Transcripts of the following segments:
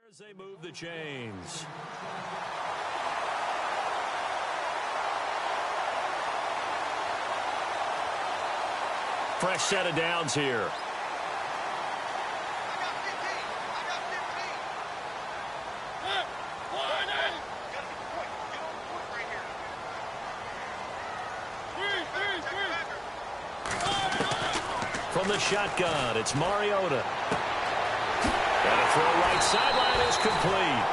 As they move the chains. Fresh set of downs here. From the shotgun, it's Mariota. And a throw right sideline is complete.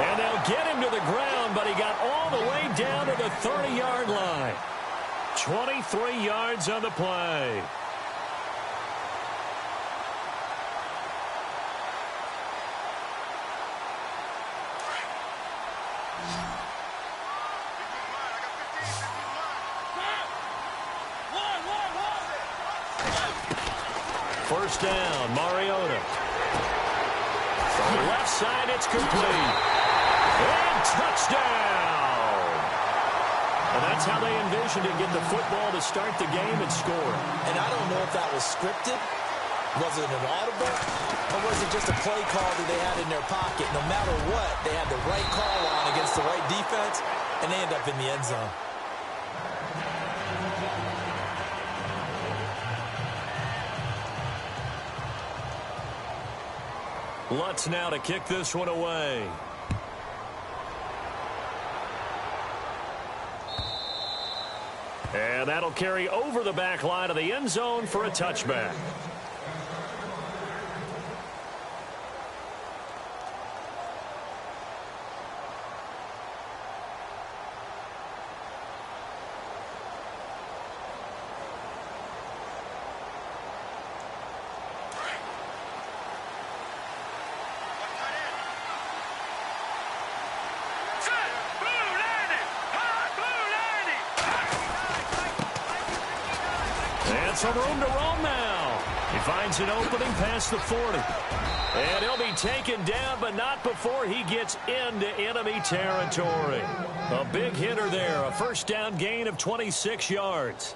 And they'll get him to the ground, but he got all the way down to the 30-yard line. 23 yards on the play. First down, Mariota. From the left side, it's complete. And touchdown! And that's how they envisioned it, get the football to start the game and score. And I don't know if that was scripted. Was it an audible? Or was it just a play call that they had in their pocket? No matter what, they had the right call on against the right defense, and they end up in the end zone. Lutz now to kick this one away. And that'll carry over the back line of the end zone for a touchback. Some room to roam now. He finds an opening past the 40. And he'll be taken down, but not before he gets into enemy territory. A big hitter there. A first down gain of 26 yards.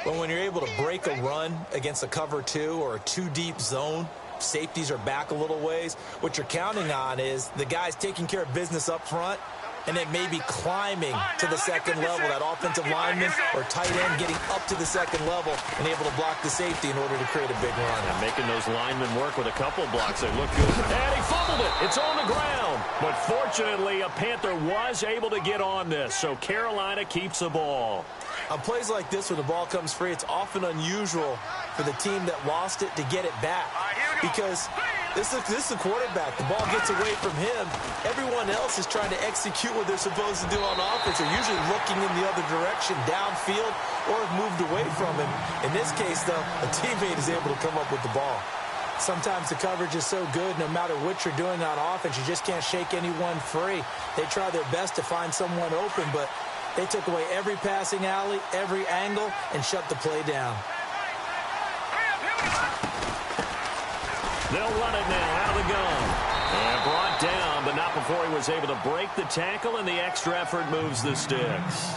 But when you're able to break a run against a cover 2 or a 2-deep zone, safeties are back a little ways. What you're counting on is the guys taking care of business up front, and then maybe climbing to the second level, that offensive lineman or tight end getting up to the second level and able to block the safety in order to create a big run. And making those linemen work with a couple of blocks. They look good. And he fumbled it. It's on the ground. But fortunately, a Panther was able to get on this, so Carolina keeps the ball. On plays like this, when the ball comes free, it's often unusual for the team that lost it to get it back. Because this is the quarterback. The ball gets away from him. Everyone else is trying to execute what they're supposed to do on offense. They're usually looking in the other direction, downfield, or have moved away from him. In this case, though, a teammate is able to come up with the ball. Sometimes the coverage is so good, no matter what you're doing on offense, you just can't shake anyone free. They try their best to find someone open, but they took away every passing alley, every angle, and shut the play down. They'll run it now out of the gun. And brought down, but not before he was able to break the tackle, and the extra effort moves the sticks.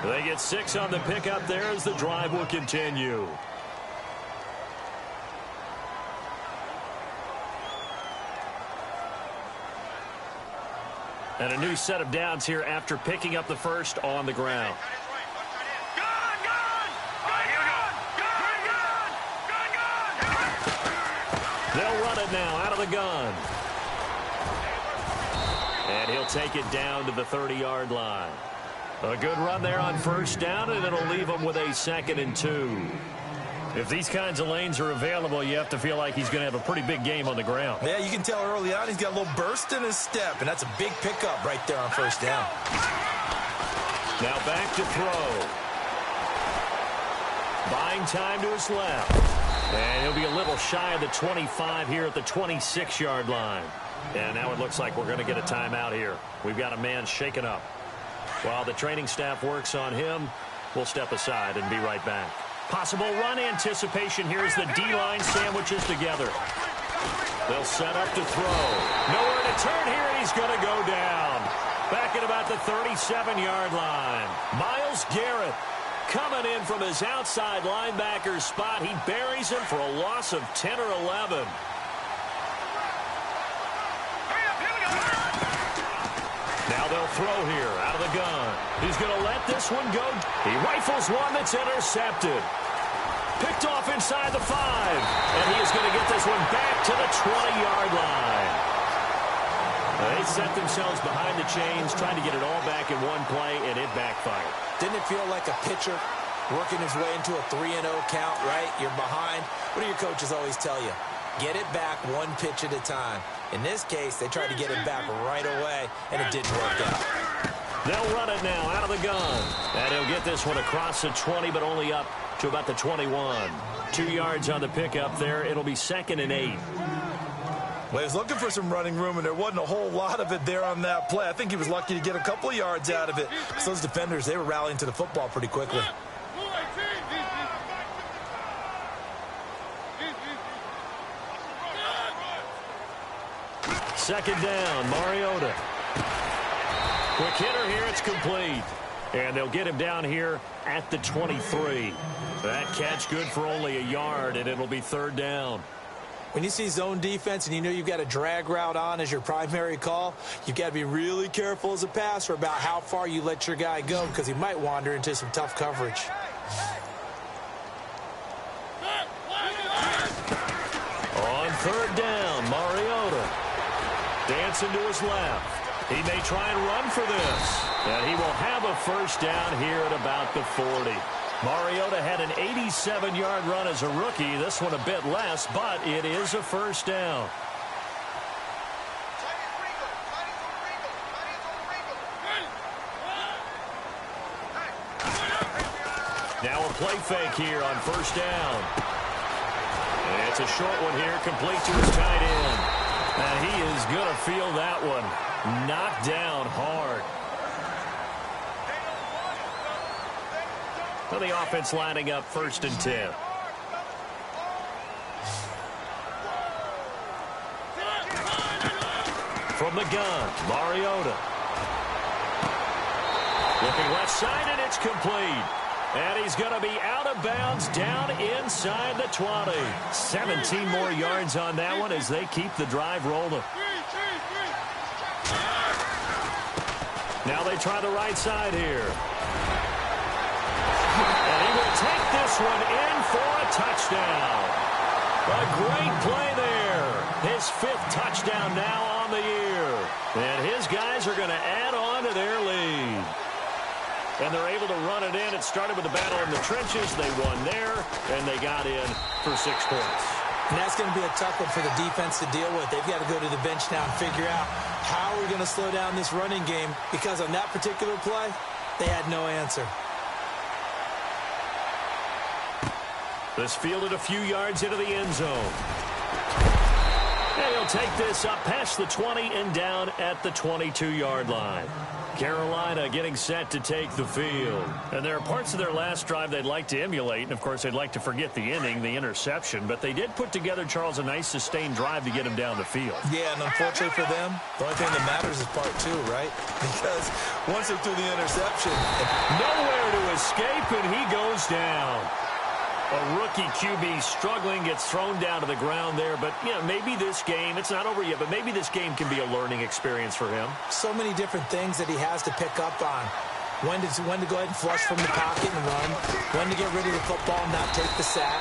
They get 6 on the pickup there as the drive will continue. And a new set of downs here after picking up the first on the ground. They'll run it now out of the gun. And he'll take it down to the 30-yard line. A good run there on first down, and it'll leave him with a 2nd and 2. If these kinds of lanes are available, you have to feel like he's going to have a pretty big game on the ground. Yeah, you can tell early on he's got a little burst in his step, and that's a big pickup right there on first down. Now back to throw. Buying time to his left. And he'll be a little shy of the 25 here at the 26-yard line. And now it looks like we're going to get a timeout here. We've got a man shaken up. While the training staff works on him, we'll step aside and be right back. Possible run anticipation here as the D-line sandwiches together. They'll set up to throw. Nowhere to turn here, and he's going to go down. Back at about the 37-yard line. Myles Garrett coming in from his outside linebacker spot. He buries him for a loss of 10 or 11. They'll throw here out of the gun. He's going to let this one go. He rifles one that's intercepted. Picked off inside the 5. And he is going to get this one back to the 20-yard line. They set themselves behind the chains, trying to get it all back in one play, and it backfired. Didn't it feel like a pitcher working his way into a 3-0 count, right? You're behind. What do your coaches always tell you? Get it back one pitch at a time. In this case, they tried to get it back right away, and it didn't work out. They'll run it now out of the gun. And he'll get this one across the 20, but only up to about the 21. 2 yards on the pickup there. It'll be 2nd and 8. Well, he was looking for some running room, and there wasn't a whole lot of it there on that play. I think he was lucky to get a couple of yards out of it. So those defenders, they were rallying to the football pretty quickly. Second down, Mariota. Quick hitter here, it's complete. And they'll get him down here at the 23. That catch good for only a yard, and it'll be 3rd down. When you see zone defense and you know you've got a drag route on as your primary call, you've got to be really careful as a passer about how far you let your guy go because he might wander into some tough coverage. On 3rd down, Mariota. Dancing to his left. He may try and run for this. And he will have a 1st down here at about the 40. Mariota had an 87-yard run as a rookie. This one a bit less, but it is a 1st down. Now a play fake here on 1st down. And it's a short one here, complete to his tight end. And he is going to feel that one. Knocked down hard. Well, the offense lining up 1st and 10. From the gun, Mariota. Looking left side, and it's complete. And he's going to be out of bounds down inside the 20. 17 more yards on that one as they keep the drive rolling. Now they try the right side here. And he will take this one in for a touchdown. A great play there. His 5th touchdown now on the year. And his guys are going to add on to their lead. And they're able to run it in. It started with the battle in the trenches. They won there, and they got in for 6 points. And that's going to be a tough one for the defense to deal with. They've got to go to the bench now and figure out how are we going to slow down this running game, because on that particular play, they had no answer. This fielded a few yards into the end zone. And he'll take this up past the 20 and down at the 22-yard line. Carolina getting set to take the field. And there are parts of their last drive they'd like to emulate. And, of course, they'd like to forget the inning, the interception. But they did put together, Charles, a nice sustained drive to get him down the field. Yeah, and unfortunately for them, the only thing that matters is part 2, right? Because once they threw the interception, nowhere to escape, and he goes down. A rookie QB struggling, gets thrown down to the ground there. But, you know, maybe this game, it's not over yet, but maybe this game can be a learning experience for him. So many different things that he has to pick up on. When to go ahead and flush from the pocket and run. When to get rid of the football and not take the sack.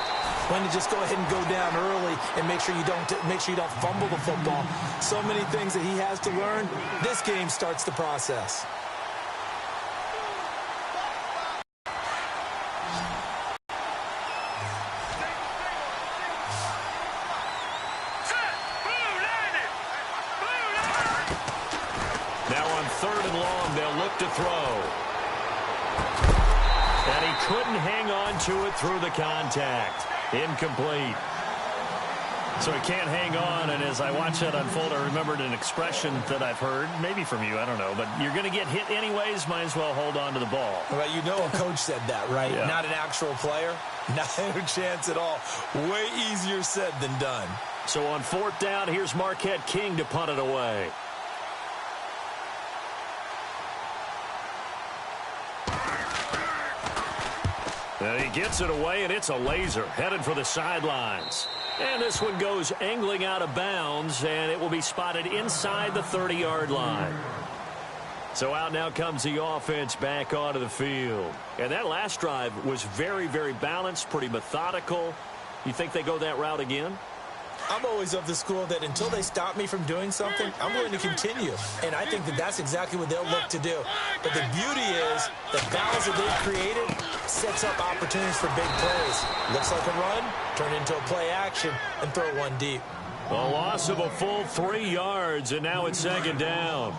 When to just go ahead and go down early and make sure you don't fumble the football. So many things that he has to learn. This game starts the process. To throw. And he couldn't hang on to it through the contact. Incomplete. So he can't hang on, and as I watch that unfold, I remembered an expression that I've heard, maybe from you, I don't know, but you're going to get hit anyways, might as well hold on to the ball. Well, you know a coach said that, right? Yeah. Not an actual player. Not a chance at all. Way easier said than done. So on 4th down, here's Marquette King to punt it away. And he gets it away, and it's a laser headed for the sidelines. And this one goes angling out of bounds, and it will be spotted inside the 30-yard line. So out now comes the offense back onto the field. And that last drive was very, very balanced, pretty methodical. You think they go that route again? I'm always of the school that until they stop me from doing something, I'm going to continue. And I think that that's exactly what they'll look to do. But the beauty is the balance that they've created sets up opportunities for big plays. Looks like a run, turn it into a play action, and throw one deep. A loss of a full 3 yards, and now it's second down.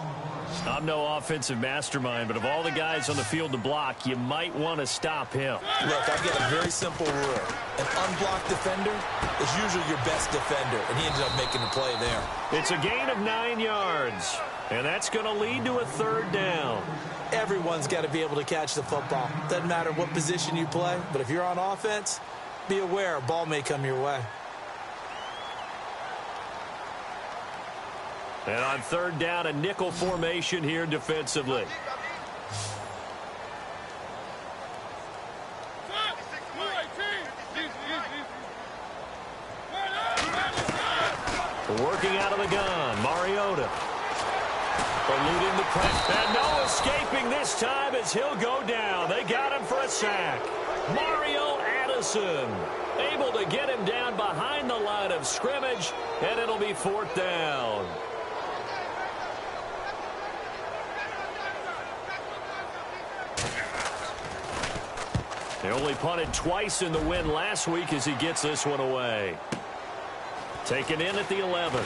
I'm no offensive mastermind, but of all the guys on the field to block, you might want to stop him. Look, I've got a very simple rule. An unblocked defender is usually your best defender, and he ended up making the play there. It's a gain of 9 yards, and that's going to lead to a third down. Everyone's got to be able to catch the football. Doesn't matter what position you play, but if you're on offense, be aware a ball may come your way. And on third down, a nickel formation here defensively. Working out of the gun, Mariota. Eluding the press. And no escaping this time as he'll go down. They got him for a sack. Mario Addison able to get him down behind the line of scrimmage, and it'll be fourth down. They only punted twice in the win last week as he gets this one away. Taken in at the 11.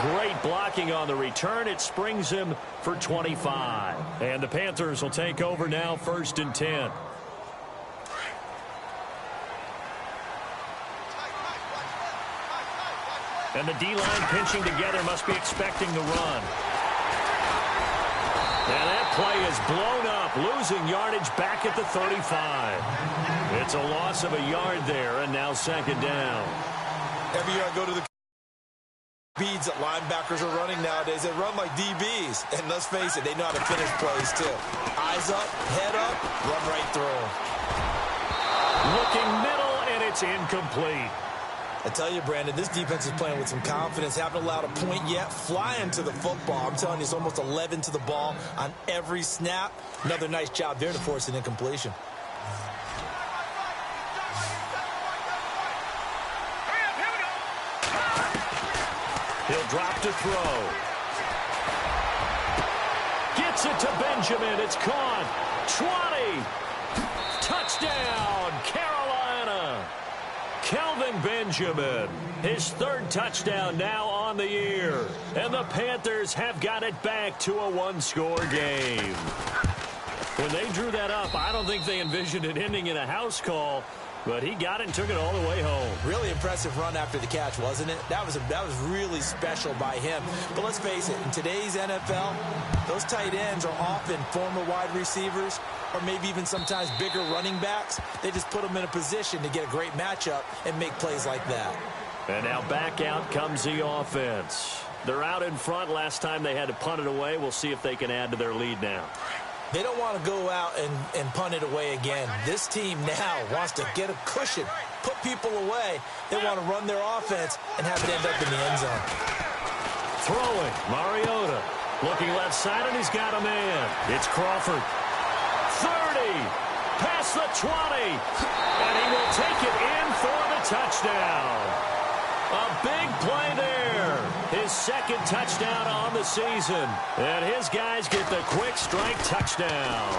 Great blocking on the return. It springs him for 25. And the Panthers will take over now, 1st and 10. And the D-line pinching together, must be expecting the run. And that play is blown up, losing yardage back at the 35. It's a loss of a yard there, and now second down. Every year I go to the speeds that linebackers are running nowadays. They run like DBs. And let's face it, they know how to finish plays too. Eyes up, head up, run right through them. Looking middle, and it's incomplete. I tell you, Brandon, this defense is playing with some confidence. Haven't allowed a point yet. Flying to the football. I'm telling you, it's almost 11 to the ball on every snap. Another nice job there to force an incompletion. He'll drop to throw. Gets it to Benjamin. It's caught. 20. Touchdown, Carolina. Kelvin Benjamin, his 3rd touchdown now on the year. And the Panthers have got it back to a 1-score game. When they drew that up, I don't think they envisioned it ending in a house call, but he got it and took it all the way home. Really impressive run after the catch, wasn't it? That was really special by him. But let's face it, in today's NFL, those tight ends are often former wide receivers or maybe even sometimes bigger running backs. They just put them in a position to get a great matchup and make plays like that. And now back out comes the offense. They're out in front. Last time they had to punt it away. We'll see if they can add to their lead now. They don't want to go out and punt it away again. This team now wants to get a cushion, put people away. They want to run their offense and have it end up in the end zone. Throwing, Mariota. Looking left side, and he's got a man. It's Crawford. 30. Past the 20. And he will take it in for the touchdown. A big play there. His 2nd touchdown on the season. And his guys get the quick strike touchdown.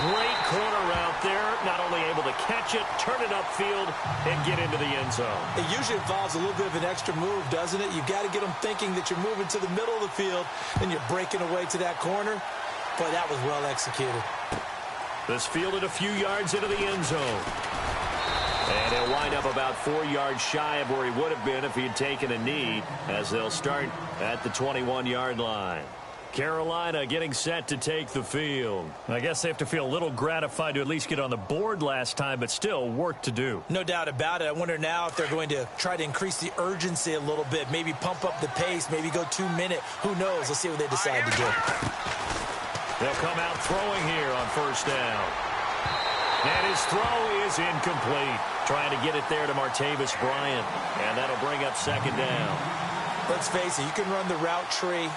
Great corner route there. Not only able to catch it, turn it upfield, and get into the end zone. It usually involves a little bit of an extra move, doesn't it? You've got to get them thinking that you're moving to the middle of the field and you're breaking away to that corner. Boy, that was well executed. This fielded a few yards into the end zone. And he'll wind up about 4 yards shy of where he would have been if he had taken a knee, as they'll start at the 21-yard line. Carolina getting set to take the field. I guess they have to feel a little gratified to at least get on the board last time, but still work to do. No doubt about it. I wonder now if they're going to try to increase the urgency a little bit, maybe pump up the pace, maybe go 2-minute. Who knows? Let's see what they decide to do. They'll come out throwing here on 1st down. And his throw is incomplete. Trying to get it there to Martavis Bryant. And that'll bring up 2nd down. Let's face it, you can run the route tree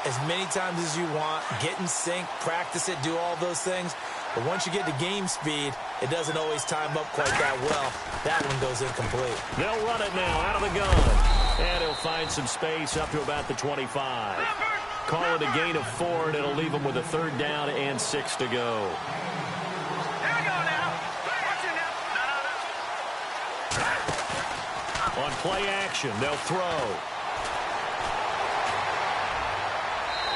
as many times as you want, get in sync, practice it, do all those things. But once you get to game speed, it doesn't always time up quite that well. That one goes incomplete. They'll run it now out of the gun. And he'll find some space up to about the 25. Call it a gain of 4, and it'll leave him with a 3rd down and 6 to go. On play action, they'll throw.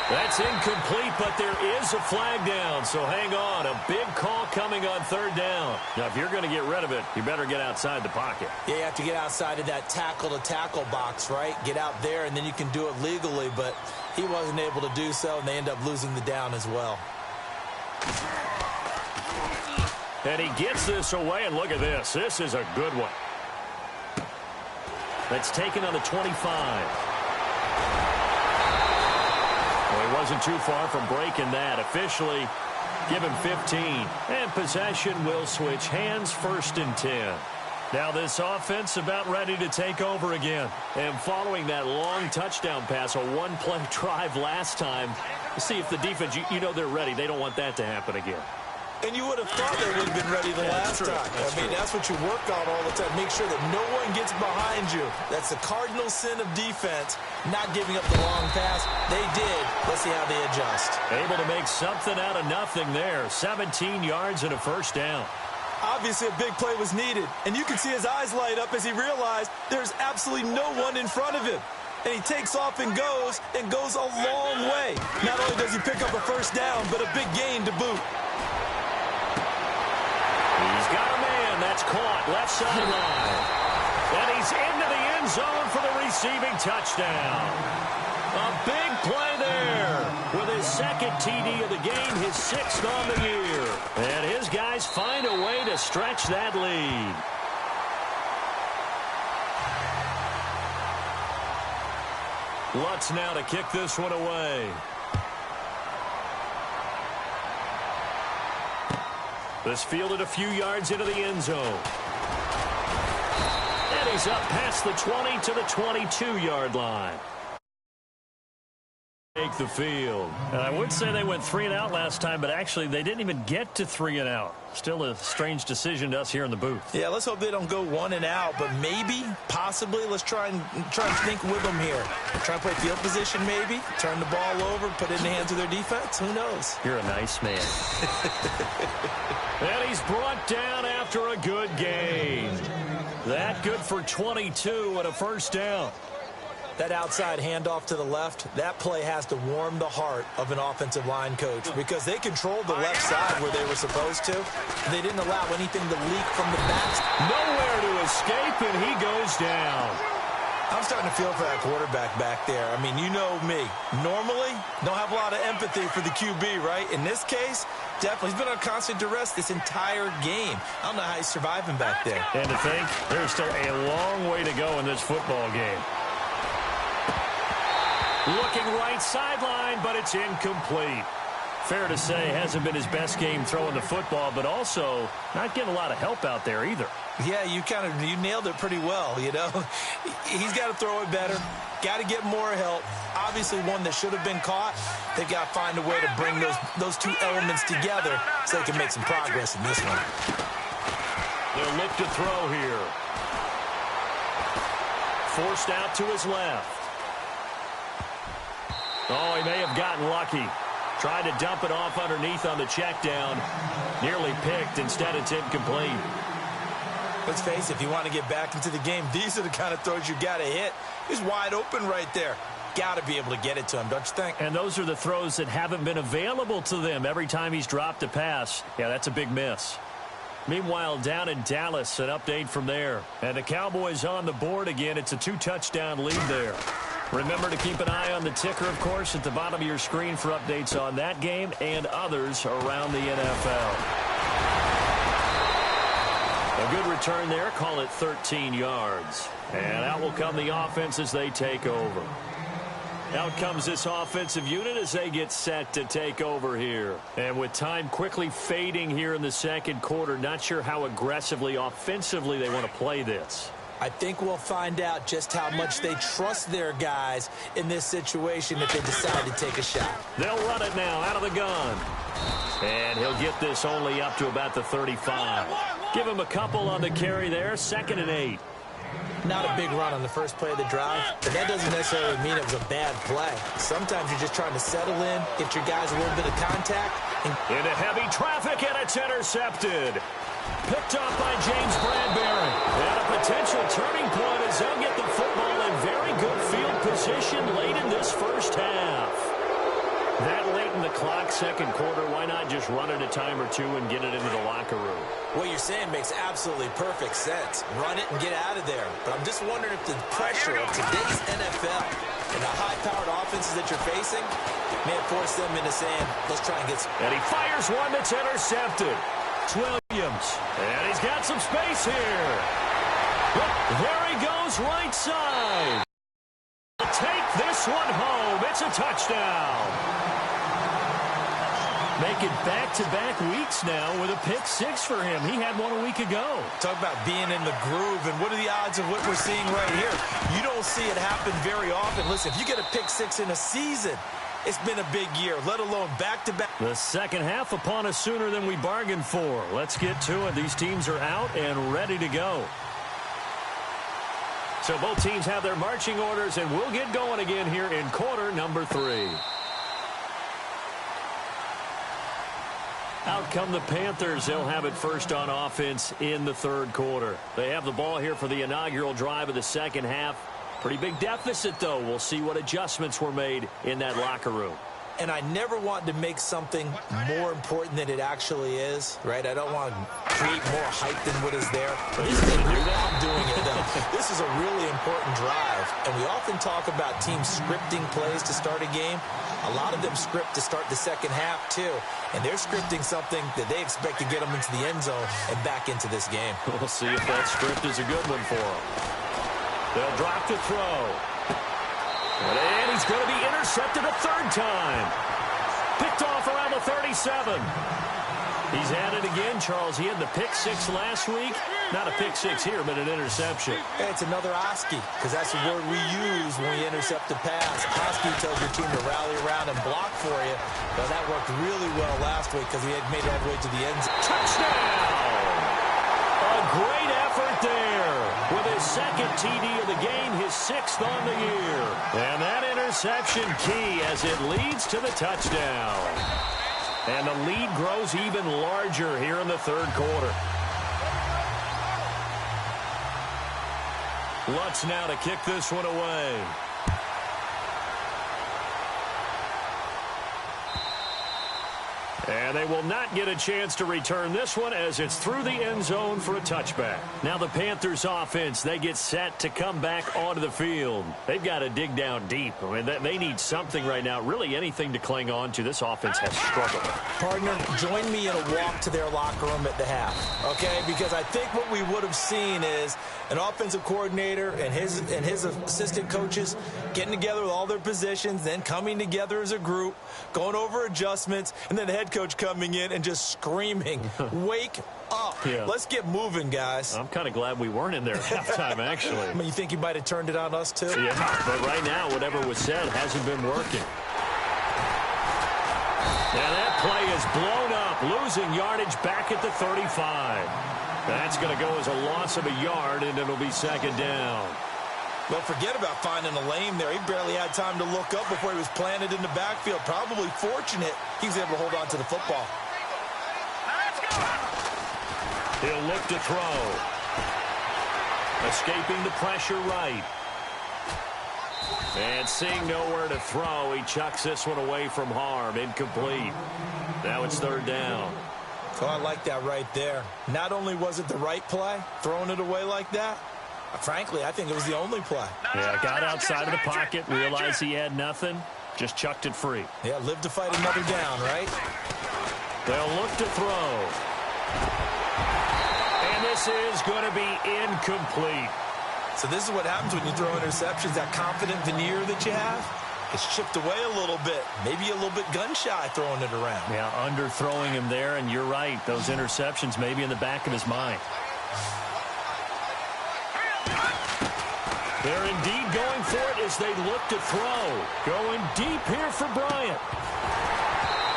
That's incomplete, but there is a flag down, so hang on. A big call coming on 3rd down. Now, if you're going to get rid of it, you better get outside the pocket. Yeah, you have to get outside of that tackle-to-tackle box, right? Get out there, and then you can do it legally, but he wasn't able to do so, and they end up losing the down as well. And he gets this away, and look at this. This is a good one. That's taken on the 25. Well, he wasn't too far from breaking that. Officially, give him 15. And possession will switch hands, 1st and 10. Now this offense about ready to take over again. And following that long touchdown pass, a one-play drive last time, see if the defense, you know they're ready. They don't want that to happen again. And you would have thought they would have been ready the last time. That's what you work on all the time. Make sure that no one gets behind you. That's the cardinal sin of defense, not giving up the long pass. They did. Let's see how they adjust. Able to make something out of nothing there. 17 yards and a 1st down. Obviously, a big play was needed. And you can see his eyes light up as he realized there's absolutely no one in front of him. And he takes off and goes a long way. Not only does he pick up a 1st down, but a big gain to boot. He's got a man. That's caught. Left sideline. And he's into the end zone for the receiving touchdown. A big play there. With his 2nd TD of the game, his 6th on the year. And his guys find a way to stretch that lead. Lutz now to kick this one away. This fielded a few yards into the end zone. And he's up past the 20 to the 22-yard line. Take the field. And I would say they went 3 and out last time, but actually they didn't even get to 3 and out. Still a strange decision to us here in the booth. Yeah, let's hope they don't go 1 and out, but maybe, possibly, let's try and think with them here. Try and play field position maybe, turn the ball over, put it in the hands of their defense. Who knows? You're a nice man. And he's brought down after a good gain. That good for 22 and a 1st down. That outside handoff to the left, that play has to warm the heart of an offensive line coach because they controlled the left side where they were supposed to. They didn't allow anything to leak from the backs. Nowhere to escape, and he goes down. I'm starting to feel for that quarterback back there. I mean, you know me. Normally, don't have a lot of empathy for the QB, right? In this case, definitely. He's been on constant duress this entire game. I don't know how he's surviving back there. And to think, there's still a long way to go in this football game. Looking right sideline, but it's incomplete. Fair to say, hasn't been his best game throwing the football, but also not getting a lot of help out there either. Yeah, you nailed it pretty well, you know. He's got to throw it better, got to get more help. Obviously one that should have been caught. They've got to find a way to bring those two elements together so they can make some progress in this one. They'll look to throw here. Forced out to his left. Oh, he may have gotten lucky. Tried to dump it off underneath on the check down. Nearly picked. Instead, it's incomplete. Let's face it, if you want to get back into the game, these are the kind of throws you got to hit. He's wide open right there. Got to be able to get it to him, don't you think? And those are the throws that haven't been available to them every time he's dropped a pass. Yeah, that's a big miss. Meanwhile, down in Dallas, an update from there. And the Cowboys on the board again. It's a 2-touchdown lead there. Remember to keep an eye on the ticker, of course, at the bottom of your screen for updates on that game and others around the NFL. A good return there. Call it 13 yards. And out will come the offense as they take over. Out comes this offensive unit as they get set to take over here. And with time quickly fading here in the second quarter, not sure how aggressively, offensively they want to play this. I think we'll find out just how much they trust their guys in this situation if they decide to take a shot. They'll run it now out of the gun. And he'll get this only up to about the 35. Give him a couple on the carry there, 2nd and 8. Not a big run on the first play of the drive, but that doesn't necessarily mean it was a bad play. Sometimes you're just trying to settle in, get your guys a little bit of contact. Into heavy traffic, and it's intercepted. Picked up by James Bradbury. And a potential turning point as they'll get the football in very good field position late in this first half. That late in the clock, second quarter, why not just run it a time or two and get it into the locker room? What you're saying makes absolutely perfect sense. Run it and get out of there. But I'm just wondering if the pressure of today's NFL and the high-powered offenses that you're facing may force them into saying, let's try and get some. And he fires one that's intercepted. It's Williams. And he's got some space here. Look, there he goes right side. Take this one home. It's a touchdown. Making back-to-back weeks now with a pick 6 for him. He had one a week ago. Talk about being in the groove, and what are the odds of what we're seeing right here? You don't see it happen very often. Listen, if you get a pick 6 in a season, it's been a big year, let alone back-to-back. The second half upon us sooner than we bargained for. Let's get to it. These teams are out and ready to go. So both teams have their marching orders, and we'll get going again here in quarter number 3. Out come the Panthers. They'll have it first on offense in the third quarter. They have the ball here for the inaugural drive of the second half. Pretty big deficit, though. We'll see what adjustments were made in that locker room. And I never want to make something more important than it actually is, right? I don't want to create more hype than what is there. This is I'm doing it, though. This is a really important drive. And we often talk about teams scripting plays to start a game. A lot of them script to start the second half, too. And they're scripting something that they expect to get them into the end zone and back into this game. We'll see if that script is a good one for them. They'll drop to throw. And he's going to be intercepted a third time. Picked off around the 37. He's at it again, Charles. He had the pick 6 last week. Not a pick 6 here, but an interception. Hey, it's another Oski, because that's the word we use when we intercept a pass. Oski tells your team to rally around and block for you. Well, that worked really well last week because he had made it all the way to the end zone. Touchdown! A great effort there. With his second TD of the game, his 6th on the year. And that interception key as it leads to the touchdown. And the lead grows even larger here in the third quarter. Lutz now to kick this one away. And they will not get a chance to return this one as it's through the end zone for a touchback. Now the Panthers offense, they get set to come back onto the field. They've got to dig down deep. I mean, they need something right now, really anything to cling on to. This offense has struggled. Partner, join me in a walk to their locker room at the half, okay? Because I think what we would have seen is an offensive coordinator and his assistant coaches getting together with all their positions, then coming together as a group, going over adjustments, and then the head coach coming in and just screaming, wake up. Yeah. Let's get moving, guys. I'm kind of glad we weren't in there at halftime, actually. I mean, you think he might have turned it on us, too? Yeah, but right now, whatever was said hasn't been working. And that play is blown up, losing yardage back at the 35. That's going to go as a loss of a yard, and it'll be second down. Well, forget about finding a lane there. He barely had time to look up before he was planted in the backfield. Probably fortunate he was able to hold on to the football. He'll look to throw. Escaping the pressure right. And seeing nowhere to throw, he chucks this one away from harm. Incomplete. Now it's third down. So I like that right there. Not only was it the right play, throwing it away like that, frankly, I think it was the only play. Yeah, got outside of the pocket, realized he had nothing, just chucked it free. Yeah, live to fight another down, right? They'll look to throw. And this is going to be incomplete. So this is what happens when you throw interceptions. That confident veneer that you have, it's chipped away a little bit. Maybe a little bit gun-shy throwing it around. Yeah, underthrowing him there, and you're right. Those interceptions may be in the back of his mind. They're indeed going for it as they look to throw. Going deep here for Bryant.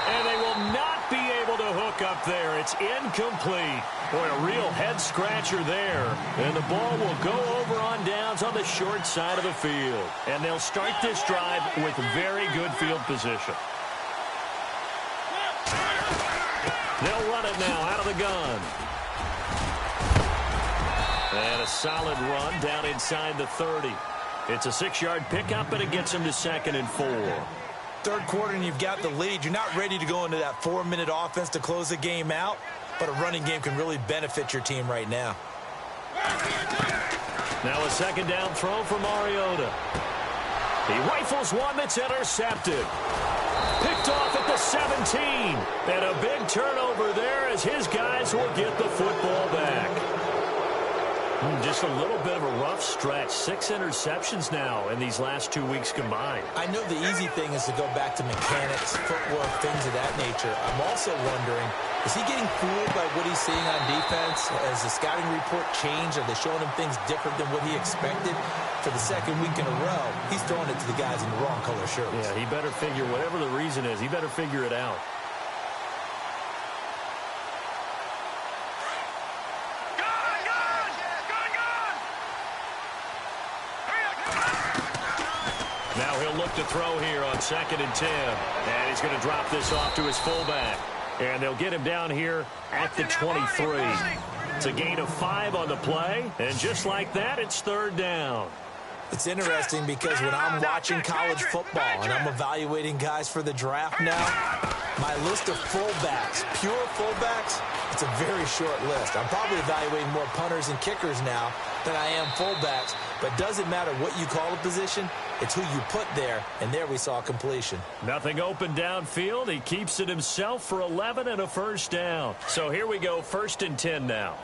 And they will not be able to hook up there. It's incomplete. Boy, a real head-scratcher there. And the ball will go over on downs on the short side of the field. And they'll start this drive with very good field position. They'll run it now out of the gun. And a solid run down inside the 30. It's a 6-yard pickup, and it gets him to 2nd and 4. Third quarter, and you've got the lead. You're not ready to go into that 4-minute offense to close the game out, but a running game can really benefit your team right now. Now a 2nd down throw for Mariota. He rifles one that's intercepted. Picked off at the 17. And a big turnover there as his guys will get the football back. Just a little bit of a rough stretch. 6 interceptions now in these last 2 weeks combined. I know the easy thing is to go back to mechanics, footwork, things of that nature. I'm also wondering, is he getting fooled by what he's seeing on defense? Has the scouting report changed? Are they showing him things different than what he expected? For the 2nd week in a row, he's throwing it to the guys in the wrong color shirts. Yeah, he better figure, whatever the reason is, he better figure it out. Now he'll look to throw here on 2nd and 10. And he's going to drop this off to his fullback. And they'll get him down here at the 23. It's a gain of 5 on the play. And just like that, it's 3rd down. It's interesting because when I'm watching college football and I'm evaluating guys for the draft now, my list of fullbacks, pure fullbacks, it's a very short list. I'm probably evaluating more punters and kickers now than I am fullbacks. But doesn't matter what you call a position, it's who you put there, and there we saw completion. Nothing open downfield. He keeps it himself for 11 and a 1st down. So here we go, 1st and 10 now.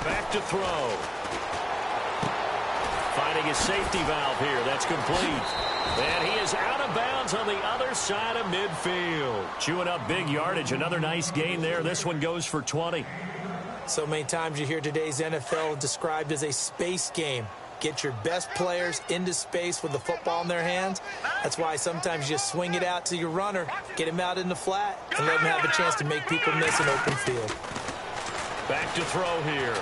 Back to throw. Finding his safety valve here. That's complete. And he is out of bounds on the other side of midfield. Chewing up big yardage. Another nice gain there. This one goes for 20. So many times you hear today's NFL described as a space game. Get your best players into space with the football in their hands. That's why sometimes you just swing it out to your runner, get him out in the flat, and let him have a chance to make people miss an open field. Back to throw here.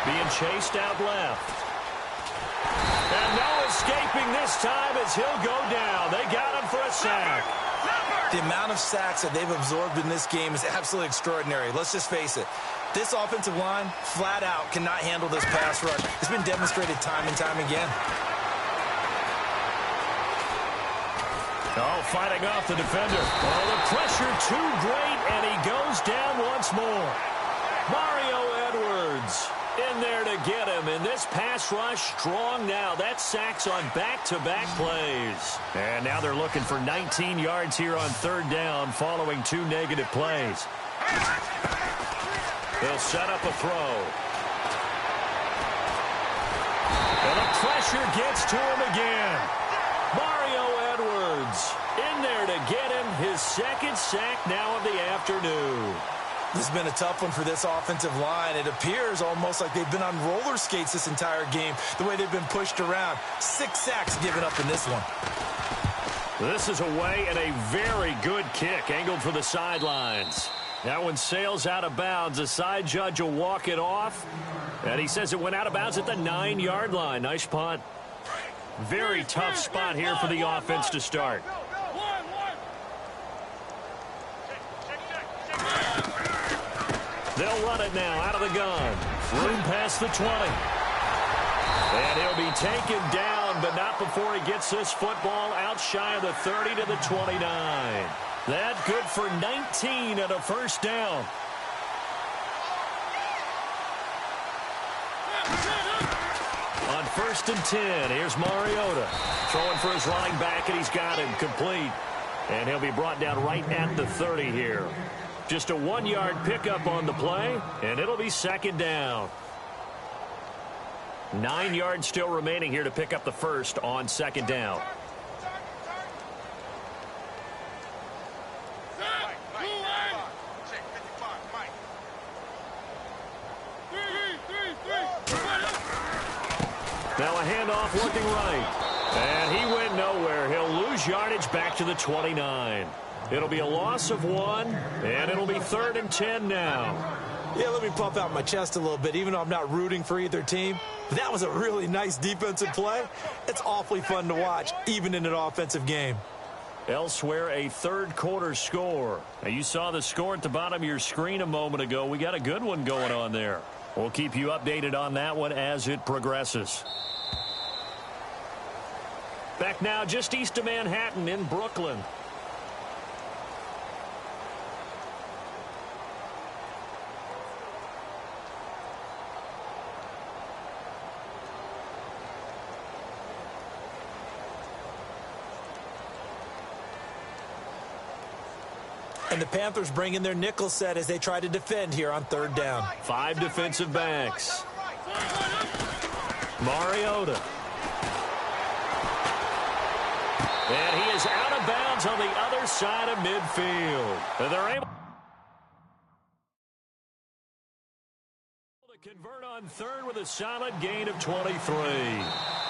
Being chased out left. And no escaping this time as he'll go down. They got him for a sack. The amount of sacks that they've absorbed in this game is absolutely extraordinary. Let's just face it. This offensive line, flat out, cannot handle this pass rush. It's been demonstrated time and time again. Oh, fighting off the defender. Oh, the pressure too great, and he goes down once more. Mario Edwards in there to get him, and this pass rush strong now. That sacks on back-to-back plays. And now they're looking for 19 yards here on 3rd down following 2 negative plays. They'll set up a throw. And the pressure gets to him again. Mario Edwards in there to get him his 2nd sack now of the afternoon. This has been a tough one for this offensive line. It appears almost like they've been on roller skates this entire game, the way they've been pushed around. 6 sacks given up in this one. This is away and a very good kick, angled for the sidelines. That one sails out of bounds. The side judge will walk it off. And he says it went out of bounds at the 9-yard line. Nice punt. Very tough spot here for the offense to start. They'll run it now out of the gun. Room past the 20. And he'll be taken down, but not before he gets this football out shy of the 30 to the 29. That good for 19 and a 1st down. On 1st and 10, here's Mariota. Throwing for his running back, and he's got him complete. And he'll be brought down right at the 30 here. Just a 1-yard pickup on the play, and it'll be 2nd down. 9 yards still remaining here to pick up the 1st on 2nd down. Now a handoff looking right. And he went nowhere. He'll lose yardage back to the 29. It'll be a loss of 1, and it'll be 3rd and 10 now. Yeah, let me puff out my chest a little bit, even though I'm not rooting for either team. But that was a really nice defensive play. It's awfully fun to watch, even in an offensive game. Elsewhere, a third-quarter score. Now, you saw the score at the bottom of your screen a moment ago. We got a good one going on there. We'll keep you updated on that one as it progresses. Back now just east of Manhattan in Brooklyn. And the Panthers bring in their nickel set as they try to defend here on 3rd down. 5 defensive backs. Mariota. And he is out of bounds on the other side of midfield. And they're able to convert on 3rd with a solid gain of 23.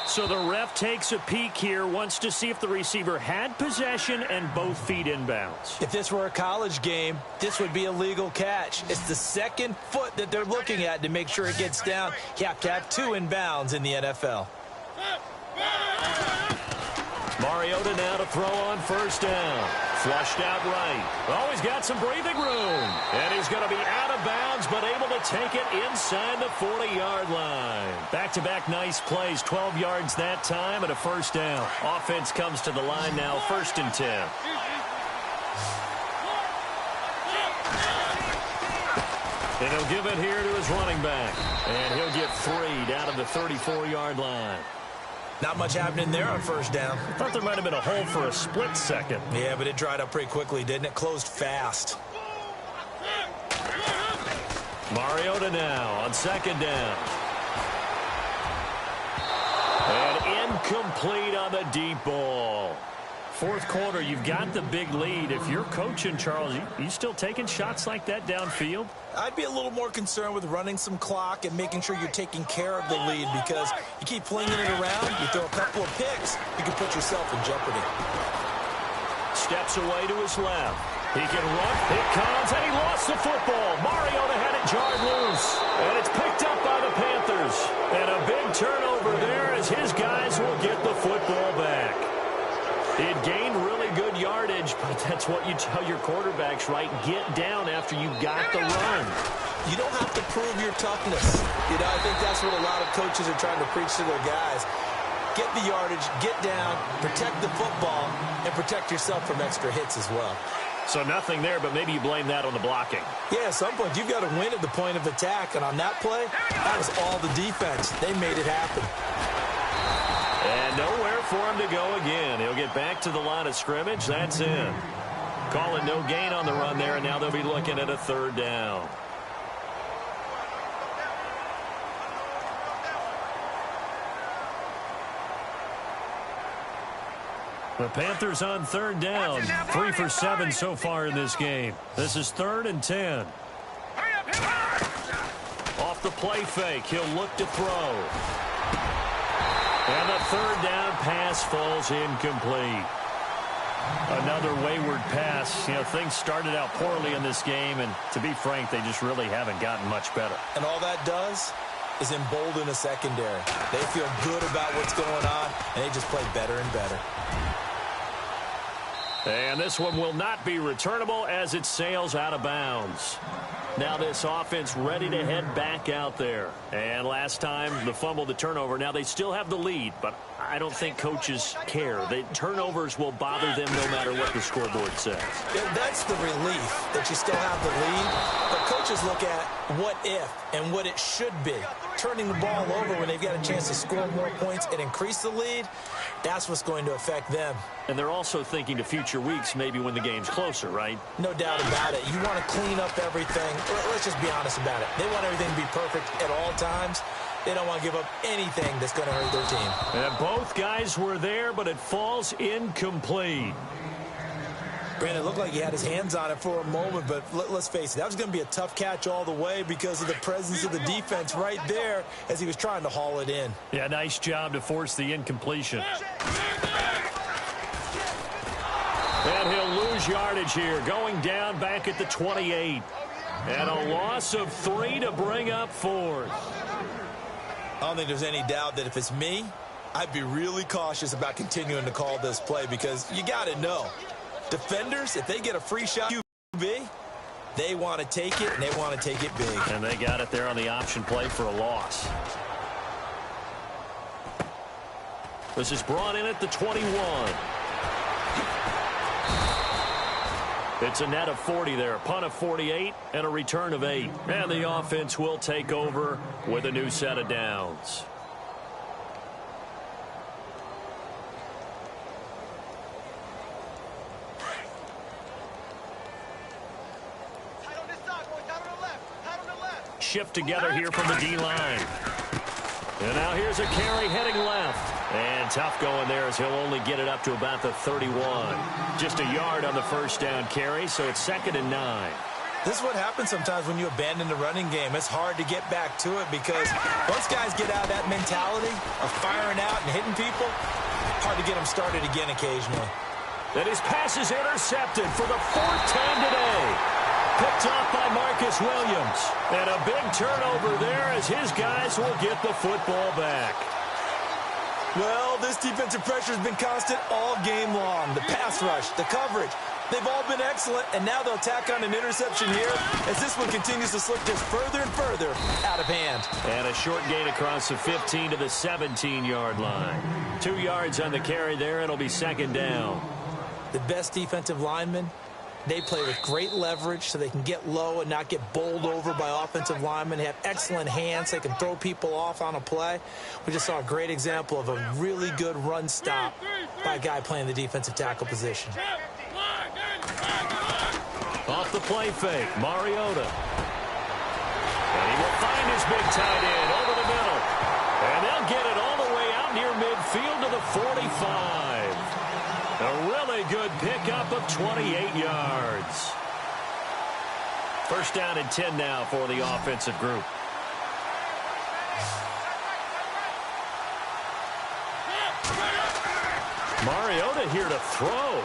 So the ref takes a peek here, wants to see if the receiver had possession and both feet inbounds. If this were a college game, this would be a legal catch. It's the second foot that they're looking at to make sure it gets down. You have to have 2 inbounds in the NFL. Mariota now to throw on 1st down. Flushed out right. Oh, he's got some breathing room. And he's going to be out of bounds, but able to take it inside the 40-yard line. Back-to-back nice plays. 12 yards that time and a 1st down. Offense comes to the line now, 1st and 10. And he'll give it here to his running back. And he'll get 3 down to the 34-yard line. Not much happening there on 1st down. I thought there might have been a hole for a split second. Yeah, but it dried up pretty quickly, didn't it? Closed fast. Mariota now on 2nd down. And incomplete on the deep ball. 4th quarter, you've got the big lead. If you're coaching, Charles, you still taking shots like that downfield? I'd be a little more concerned with running some clock and making sure you're taking care of the lead, because you keep flinging it around, you throw a couple of picks, you can put yourself in jeopardy. Steps away to his left. He can run. It comes, and he lost the football. Mariota had it jarred loose, and it's picked up by the Panthers. And a big turnover there as his guys will get the football back. He had gained really good yardage, but that's what you tell your quarterbacks, right? Get down after you got the run. You don't have to prove your toughness. You know, I think that's what a lot of coaches are trying to preach to their guys. Get the yardage, get down, protect the football, and protect yourself from extra hits as well. So nothing there, but maybe you blame that on the blocking. Yeah, at some point, you've got to win at the point of attack, and on that play, that was all the defense. They made it happen. And nowhere for him to go again. He'll get back to the line of scrimmage. That's in. Call it no gain on the run there, and now they'll be looking at a 3rd down. The Panthers on 3rd down. 3 for 7 so far in this game. This is 3rd and 10. Off the play fake, he'll look to throw. And the 3rd down pass falls incomplete. Another wayward pass. You know, things started out poorly in this game, and to be frank, they just really haven't gotten much better. And all that does is embolden a secondary. They feel good about what's going on, and they just play better and better. And this one will not be returnable as it sails out of bounds. Now this offense ready to head back out there. And last time, the fumble, the turnover. Now they still have the lead, but I don't think coaches care. The turnovers will bother them no matter what the scoreboard says. Yeah, that's the relief that you still have the lead. But coaches look at what if and what it should be. Turning the ball over when they've got a chance to score more points and increase the lead, that's what's going to affect them. And they're also thinking to future weeks, maybe when the game's closer, right? No doubt about it. You want to clean up everything. Let's just be honest about it. They want everything to be perfect at all times. They don't want to give up anything that's going to hurt their team. And both guys were there, but it falls incomplete. Brandon, it looked like he had his hands on it for a moment, but let's face it, that was going to be a tough catch all the way because of the presence of the defense right there as he was trying to haul it in. Yeah, nice job to force the incompletion. And he'll lose yardage here, going down back at the 28. And a loss of 3 to bring up 4th. I don't think there's any doubt that if it's me, I'd be really cautious about continuing to call this play because you got to know, defenders, if they get a free shot, they want to take it, and they want to take it big. And they got it there on the option play for a loss. This is brought in at the 21. It's a net of 40 there, punt of 48, and a return of 8. And the offense will take over with a new set of downs. Shift together here from the D-line. And now here's a carry heading left. And tough going there as he'll only get it up to about the 31. Just a yard on the first down carry, so it's 2nd and 9. This is what happens sometimes when you abandon the running game. It's hard to get back to it because once guys get out of that mentality of firing out and hitting people, hard to get them started again occasionally. And his pass is intercepted for the 4th time today. Picked off by Marcus Williams. And a big turnover there as his guys will get the football back. Well, this defensive pressure has been constant all game long. The pass rush, the coverage, they've all been excellent, and now they'll tack on an interception here as this one continues to slip just further and further out of hand. And a short gain across the 15 to the 17-yard line. 2 yards on the carry there, and it'll be 2nd down. The best defensive linemen, they play with great leverage so they can get low and not get bowled over by offensive linemen. They have excellent hands. They can throw people off on a play. We just saw a great example of a really good run stop by a guy playing the defensive tackle position. Off the play fake, Mariota. And he will find his big tight end over the middle. And they'll get it all the way out near midfield to the 45. A really good pickup of 28 yards. First down and 10 now for the offensive group. Mariota here to throw.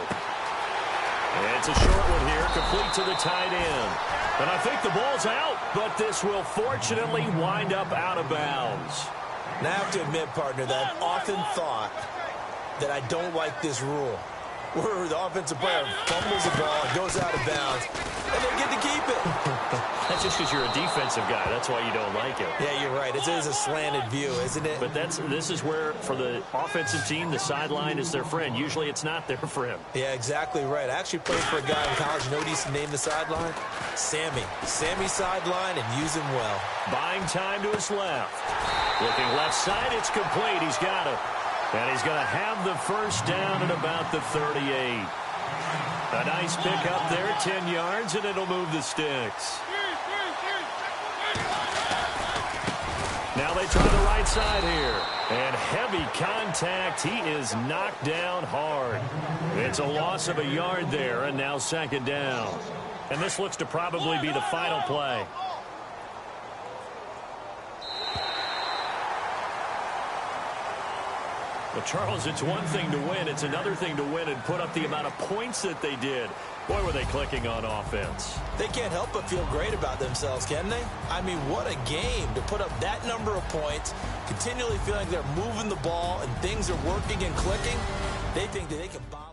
And it's a short one here, complete to the tight end. And I think the ball's out, but this will fortunately wind up out of bounds. Now I have to admit, partner, that I've often thought that I don't like this rule, where the offensive player fumbles the ball and goes out of bounds, and they get to keep it. That's just because you're a defensive guy. That's why you don't like it. Yeah, you're right. It is a slanted view, isn't it? But this is where, for the offensive team, the sideline is their friend. Usually it's not there for him. Yeah, exactly right. I actually played for a guy in college. You know what he used to name the sideline? Sammy. Sammy sideline, and use him well. Buying time to his left. Looking left side, it's complete. He's got it. And he's going to have the first down at about the 38. A nice pick up there, 10 yards, and it'll move the sticks. Now they try the right side here. And heavy contact. He is knocked down hard. It's a loss of a yard there, and now 2nd down. And this looks to probably be the final play. Well, Charles, it's one thing to win. It's another thing to win and put up the amount of points that they did. Boy, were they clicking on offense. They can't help but feel great about themselves, can they? I mean, what a game to put up that number of points, continually feeling like they're moving the ball and things are working and clicking. They think that they can bomb.